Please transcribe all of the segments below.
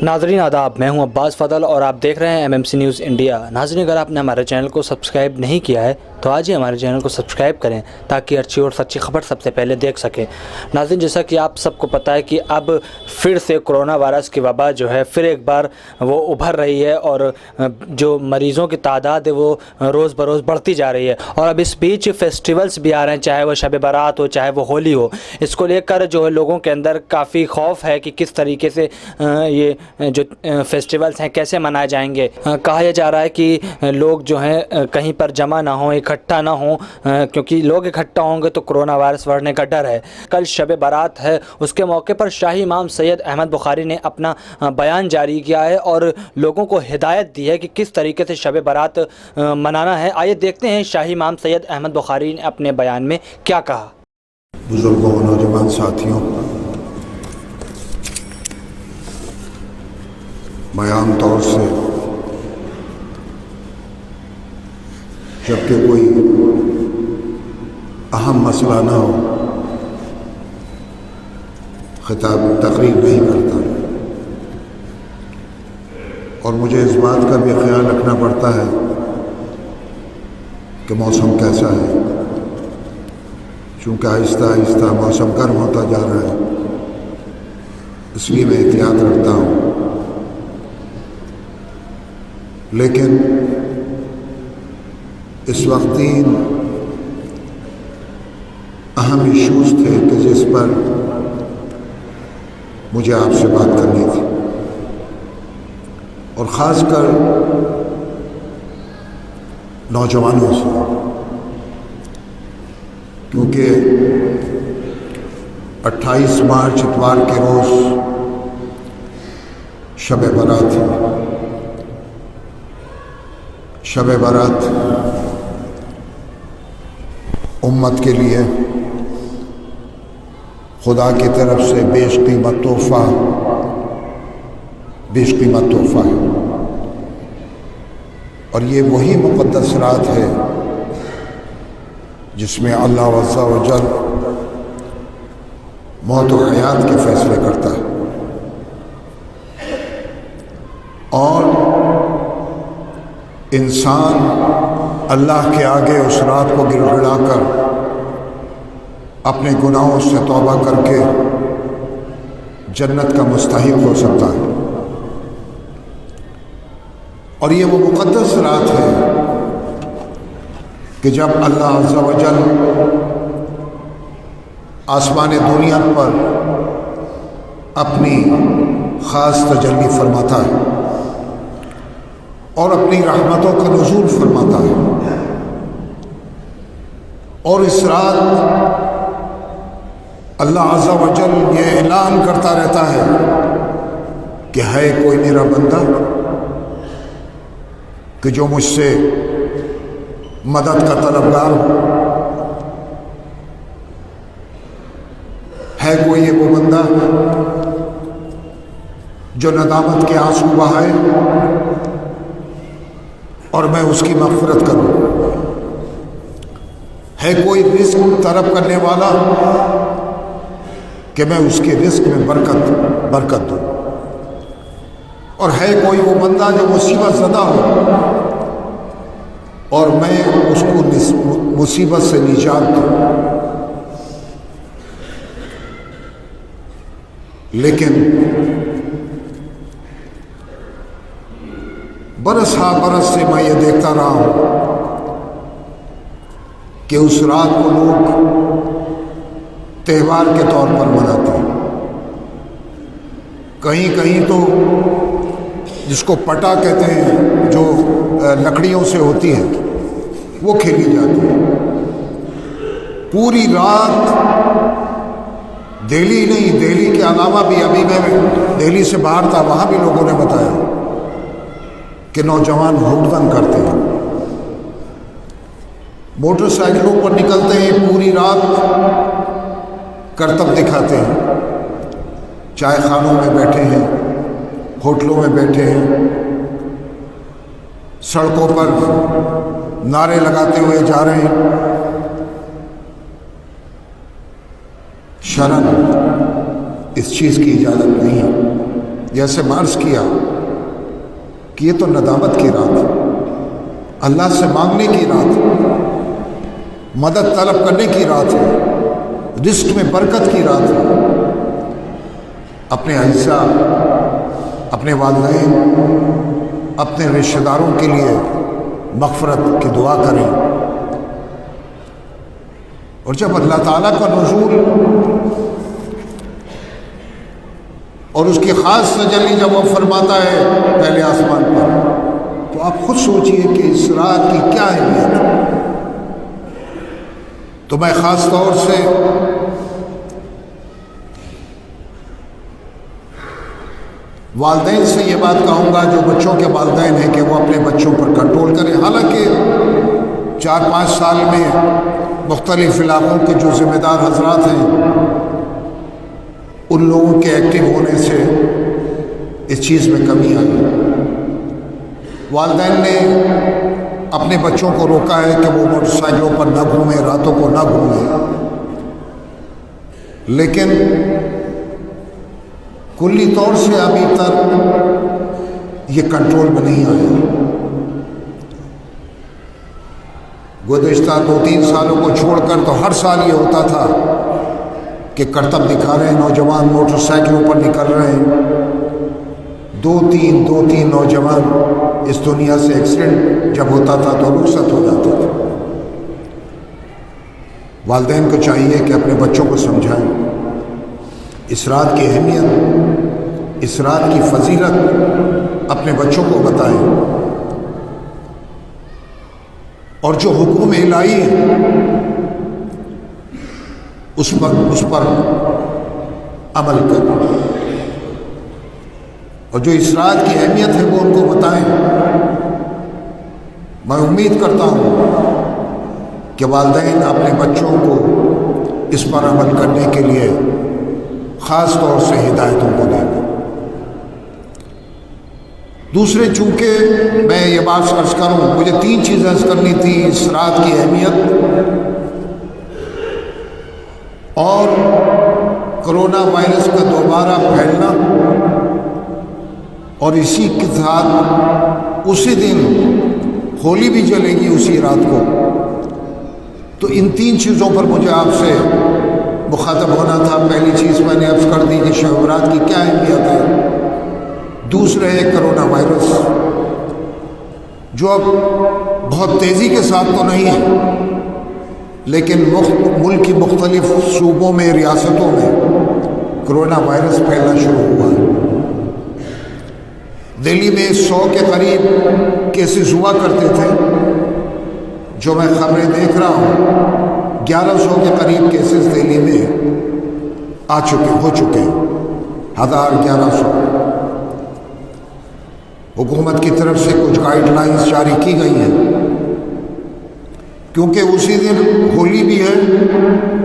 नाज़रीन आदाब, मैं हूं अब्बास फ़दल और आप देख रहे हैं MMC न्यूज़ इंडिया। नाज़रीन, अगर आपने हमारे चैनल को सब्सक्राइब नहीं किया है तो आज ही हमारे चैनल को सब्सक्राइब करें ताकि अच्छी और सच्ची खबर सबसे पहले देख सकें। नाज़रीन, जैसा कि आप सबको पता है कि अब फिर से कोरोना वायरस की वबा जो है फिर एक बार वो उभर रही है और जो मरीज़ों की तादाद है वो रोज़ बरोज़ बढ़ती जा रही है। और अब इस बीच फेस्टिवल्स भी आ रहे हैं, चाहे वो शब बारात हो चाहे वो होली हो। इसको लेकर जो है लोगों के अंदर काफ़ी खौफ है कि किस तरीके से ये जो फेस्टिवल्स हैं कैसे मनाए जाएंगे। कहा यह जा रहा है कि लोग जो हैं कहीं पर जमा ना हो, इकट्ठा ना हो, क्योंकि लोग इकट्ठा होंगे तो कोरोना वायरस बढ़ने का डर है। कल शब बारात है, उसके मौके पर शाही इमाम सैयद अहमद बुखारी ने अपना बयान जारी किया है और लोगों को हिदायत दी है कि किस तरीके से शब बारात मनाना है। आइए देखते हैं शाही इमाम सैयद अहमद बुखारी ने अपने बयान में क्या कहा। बुजुर्गों, नौजवान साथियों, मैं आम तौर से जबकि कोई अहम मसला ना हो खिताब तकरीर नहीं करता, और मुझे इस बात का भी ख्याल रखना पड़ता है कि मौसम कैसा है, चूँकि आहिस्ता आहिस्ता मौसम गर्म होता जा रहा है, इसलिए मैं एहतियात रखता हूँ। लेकिन इस वक्त 3 अहम इश्यूज़ थे कि जिस पर मुझे आपसे बात करनी थी, और ख़ासकर नौजवानों से, क्योंकि 28 मार्च इतवार के रोज़ शब बारात है। शब बारात उम्मत के लिए खुदा की तरफ से बेशकीमत तोहफ़ा है, और ये वही मुक़द्दस रात है जिसमें अल्लाह अज़्ज़ा व जल मौत और हयात के फ़ैसले करता है। और इंसान अल्लाह के आगे उस रात को गिड़गिड़ा कर अपने गुनाहों से तौबा करके जन्नत का मुस्तहिक हो सकता है। और ये वो मुक़द्दस रात है कि जब अल्लाह अज़्ज़ा व जल आसमान दुनिया पर अपनी ख़ास तजल्ली फरमाता है और अपनी रहमतों का नुज़ूल फरमाता है। और इस रात अल्लाह अज़्ज़ा व जल ये ऐलान करता रहता है कि है कोई मेरा बंदा कि जो मुझसे मदद का तलबगार हो, है कोई ये वो बंदा जो नदामत के आंसू बहाए और मैं उसकी मग़फ़िरत करूं, है कोई रिस्क तलब करने वाला कि मैं उसके रिस्क में बरकत दूं, और है कोई वो बंदा जो मुसीबत ज़दा हो और मैं उसको मुसीबत से निजात दूं। लेकिन बरस से मैं ये देखता रहा हूँ कि उस रात को लोग त्यौहार के तौर पर मनाते हैं। कहीं कहीं तो जिसको पटा कहते हैं, जो लकड़ियों से होती है, वो खेली जाती है। पूरी रात दिल्ली नहीं, दिल्ली के अलावा भी, अभी मैं दिल्ली से बाहर था, वहाँ भी लोगों ने बताया कि नौजवान हुड़दंग करते हैं, मोटरसाइकिलों पर निकलते हैं, पूरी रात करतब दिखाते हैं, चाय खानों में बैठे हैं, होटलों में बैठे हैं, सड़कों पर नारे लगाते हुए जा रहे हैं। शरन इस चीज़ की इजाज़त नहीं है। جیسے میں عرض کیا کہ یہ تو ندامت کی رات ہے، اللہ سے مانگنے کی رات ہے، مدد طلب کرنے کی رات ہے، رزق میں برکت کی رات ہے۔ اپنے اعزاء، اپنے والدین، اپنے رشتہ داروں کے لیے مغفرت کی دعا کریں، اور جب اللہ تعالیٰ کا نزول اور اس کی خاص تجلی جب وہ فرماتا ہے پہلے آسمان پر، تو آپ خود سوچئے کہ اس رات کی کیا اہمیت ہے۔ تو میں خاص طور سے والدین سے یہ بات کہوں گا جو بچوں کے والدین ہیں کہ وہ اپنے بچوں پر کنٹرول کریں۔ حالانکہ 4-5 سال میں مختلف علاقوں کے جو ذمہ دار حضرات ہیں ان لوگوں کے ایکٹیو ہونے سے اس چیز میں کمی آئی۔ والدین نے اپنے بچوں کو روکا ہے کہ وہ موٹر سائیکلوں پر نہ گھومیں، راتوں کو نہ گھومیں، لیکن کلی طور سے ابھی تک یہ کنٹرول میں نہیں آیا۔ گزشتہ 2-3 سالوں کو چھوڑ کر تو ہر سال یہ ہوتا تھا کہ کرتب دکھا رہے ہیں نوجوان موٹر سائیکلوں پر نکل رہے ہیں، 2-3 نوجوان اس دنیا سے ایکسیڈنٹ جب ہوتا تھا تو رخصت ہو جاتا تھا۔ والدین کو چاہیے کہ اپنے بچوں کو سمجھائیں اس رات کی اہمیت، اس رات کی فضیلت اپنے بچوں کو بتائیں، اور جو حکم الہی ہے اس پر عمل کریں، اور جو اس رات کی اہمیت ہے وہ ان کو بتائیں۔ میں امید کرتا ہوں کہ والدین اپنے بچوں کو اس پر عمل کرنے کے لیے خاص طور سے ہدایتوں کو دیں۔ دوسرے، چونکہ میں یہ بات عرض کروں، مجھے 3 چیزیں عرض کرنی تھی: اس رات کی اہمیت، اور کرونا وائرس کا دوبارہ پھیلنا، اور اسی کے ساتھ اسی دن ہولی بھی جلے گی اسی رات کو۔ تو ان 3 چیزوں پر مجھے آپ سے مخاطب ہونا تھا۔ پہلی چیز میں نے عرض کر دی کہ شب برات کی کیا اہمیت ہے۔ دوسرے ہے کرونا وائرس، جو اب بہت تیزی کے ساتھ تو نہیں ہے، لیکن ملک کی مختلف صوبوں میں، ریاستوں میں کرونا وائرس پھیلنا شروع ہوا ہے۔ دہلی میں 100 کے قریب کیسز ہوا کرتے تھے، جو میں خبریں دیکھ رہا ہوں 1100 کے قریب کیسز دہلی میں ہو چکے ہیں، 1100۔ حکومت کی طرف سے کچھ گائیڈ لائنز جاری کی گئی ہیں، کیونکہ اسی دن ہولی بھی ہے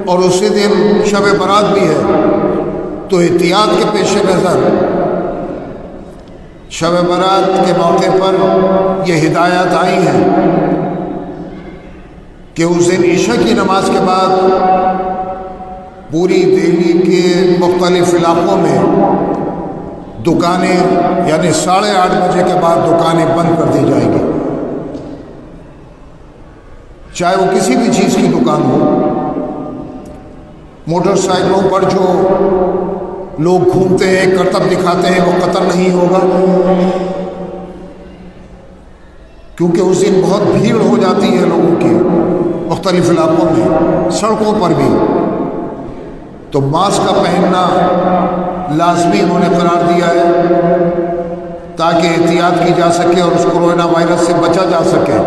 اور اسی دن شب برات بھی ہے، تو احتیاط کے پیش نظر شب برات کے موقع پر یہ ہدایات آئی ہیں کہ اس دن عشاء کی نماز کے بعد پوری دہلی کے مختلف علاقوں میں دکانیں، یعنی 8:30 بجے کے بعد دکانیں بند کر دی جائیں گی، چاہے وہ کسی بھی چیز کی دکان ہو۔ موٹر سائیکلوں پر جو لوگ گھومتے ہیں، کرتب دکھاتے ہیں، وہ قطر نہیں ہوگا، کیونکہ اس دن بہت بھیڑ ہو جاتی ہے لوگوں کی مختلف علاقوں میں، سڑکوں پر بھی۔ تو ماسک کا پہننا لازمی انہوں نے قرار دیا ہے تاکہ احتیاط کی جا سکے اور اس کورونا وائرس سے بچا جا سکے۔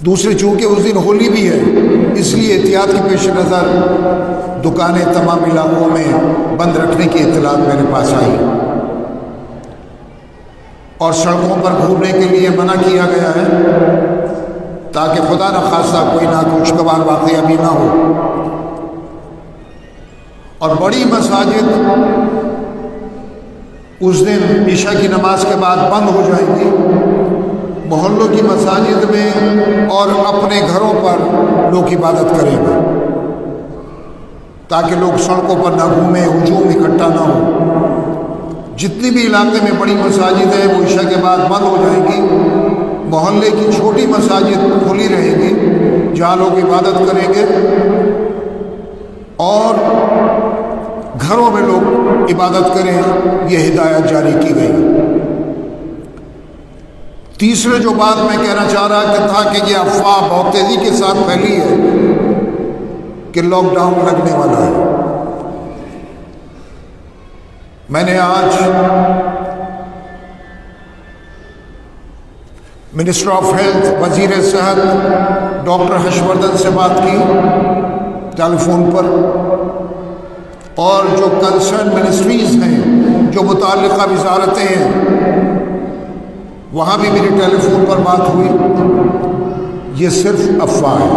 دوسرے، چونکہ اس دن ہولی بھی ہے، اس لیے احتیاط کے پیش نظر دکانیں تمام علاقوں میں بند رکھنے کی اطلاعات میرے پاس آئی، اور سڑکوں پر گھومنے کے لیے منع کیا گیا ہے تاکہ خدا نخواستہ کوئی ناگوار واقعہ بھی نہ ہو۔ اور بڑی مساجد اس دن عشاء کی نماز کے بعد بند ہو جائیں گی، محلوں کی مساجد میں اور اپنے گھروں پر لوگ عبادت کریں گے، تاکہ لوگ سڑکوں پر نہ گھومیں، ہجوم اکٹھا نہ ہو۔ जितनी भी इलाके में बड़ी मसाजिद है वो इशा के बाद बंद हो जाएंगी। मोहल्ले की छोटी मसाजिद खुली रहेगी जहाँ लोग इबादत करेंगे और घरों में लोग इबादत करें, ये हिदायत जारी की गई। तीसरे जो बात मैं कहना चाह रहा था कि ये अफवाह बहुत तेज़ी के साथ फैली है कि लॉकडाउन लगने वाला है। मैंने आज मिनिस्टर ऑफ हेल्थ, वजीर सेहत डॉक्टर हर्षवर्धन से बात की टेलीफोन पर, और जो कंसर्न मिनिस्ट्रीज़ हैं, जो मुताल्लिक़ा वजारतें हैं, वहाँ भी मेरी टेलीफोन पर बात हुई। ये सिर्फ अफवाह है,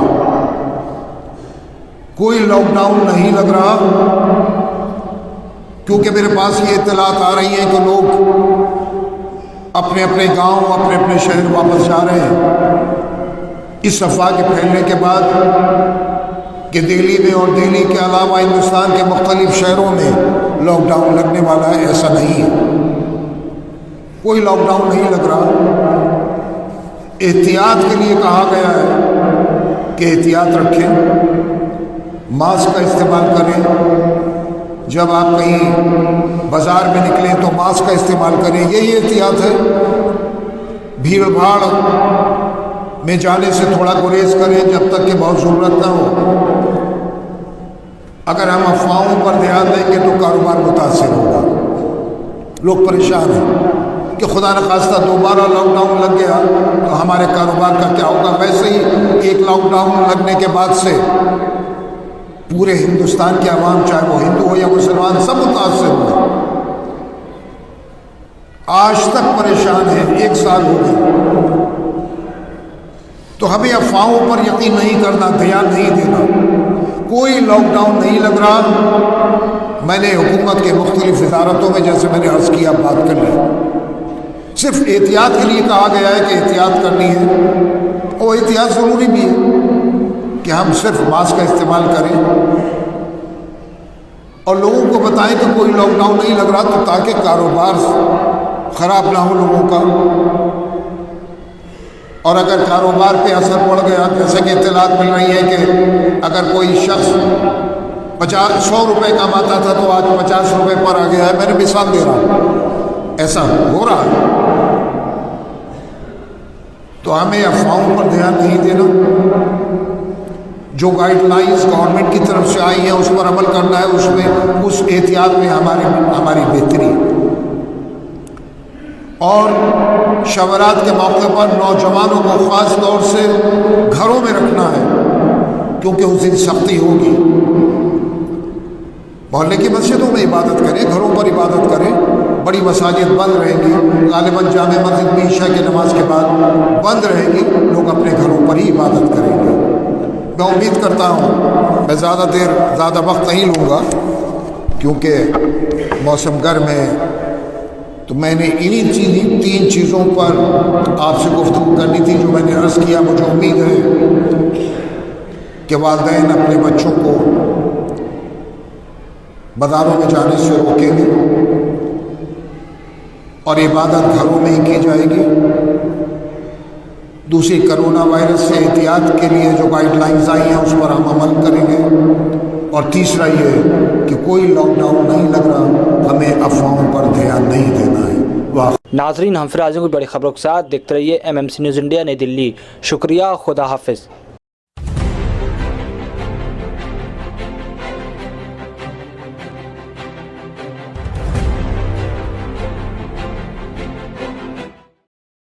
कोई लॉकडाउन नहीं लग रहा, क्योंकि मेरे पास ये इत्तलात आ रही हैं कि लोग अपने अपने गांव, अपने अपने शहर वापस जा रहे हैं। इस अफवाह के फैलने के बाद कि दिल्ली में और दिल्ली के अलावा हिंदुस्तान के मुख्तलिफ शहरों में लॉकडाउन लगने वाला है, ऐसा नहीं है। कोई लॉकडाउन नहीं लग रहा। एहतियात के लिए कहा गया है कि एहतियात रखें, मास्क का इस्तेमाल करें, जब आप कहीं बाज़ार में निकलें तो मास्क का इस्तेमाल करें, यही एहतियात है। भीड़ भाड़ में जाने से थोड़ा गुरेज करें जब तक कि बहुत ज़रूरत ना हो। अगर हम अफवाहों पर ध्यान देंगे तो कारोबार मुतासिर होगा। लोग परेशान हैं कि खुदा न खास्ता दोबारा लॉकडाउन लग गया तो हमारे कारोबार का क्या होगा। वैसे ही एक लॉकडाउन लगने के बाद से पूरे हिंदुस्तान के अवाम, चाहे वो हिंदू हो या मुसलमान, सब मुतासिर हुए। आज तक परेशान है, 1 साल हो गया। तो हमें अफवाहों पर यकीन नहीं करना, ध्यान नहीं देना। कोई लॉकडाउन नहीं लग रहा। मैंने हुकूमत के मुख्तलिफ वजारतों में, जैसे मैंने अर्ज़ किया, बात कर ली। सिर्फ एहतियात के लिए कहा गया है कि एहतियात करनी है, और एहतियात ज़रूरी भी है कि हम सिर्फ मास्क का इस्तेमाल करें और लोगों को बताएं कि कोई लॉकडाउन नहीं लग रहा, तो ताकि कारोबार ख़राब ना हो लोगों का। और अगर कारोबार पे असर पड़ गया, जैसे कि इत्तलात मिल रही है कि अगर कोई शख्स 100 रुपये कमाता था तो आज 50 रुपये पर आ गया है, मैंने मिसाल दे रहा हूँ, ऐसा हो रहा है। तो हमें अफवाहों पर ध्यान नहीं देना। जो गाइडलाइंस गवर्नमेंट की तरफ से आई है उस पर अमल करना है, उसमें उस एहतियात में हमारी बेहतरी। और शबरात के मौके पर नौजवानों को ख़ास तौर से घरों में रखना है, क्योंकि उस दिन सख्ती होगी। मोहल्ले की मस्जिदों में इबादत करें, घरों पर इबादत करें। बड़ी मसाजिद बंद रहेंगी, गालिबन जामे मस्जिद भी ईशा की नमाज के बाद बंद रहेगी, लोग अपने घरों पर ही इबादत करेंगे। मैं उम्मीद करता हूँ मैं ज़्यादा वक्त नहीं लूँगा, क्योंकि मौसम गर्म है। तो मैंने इन्हीं 3 चीज़ों पर आपसे गुफ्तगू करनी थी जो मैंने अर्ज़ किया। मुझे उम्मीद है कि वालिदैन अपने बच्चों को बाज़ारों में जाने से रोकेंगे और इबादत घरों में ही की जाएगी। दूसरी, कोरोना वायरस से एहतियात के लिए जो गाइडलाइंस आई हैं उस पर हम अमल करेंगे। और तीसरा ये कि कोई लॉकडाउन नहीं लग रहा, हमें अफवाहों पर ध्यान नहीं देना है। वाह नाजरीन, हम फिर आज कुछ बड़ी खबरों के साथ देखते रहिए MMC न्यूज़ इंडिया, नई दिल्ली। शुक्रिया, खुदा हाफिज़।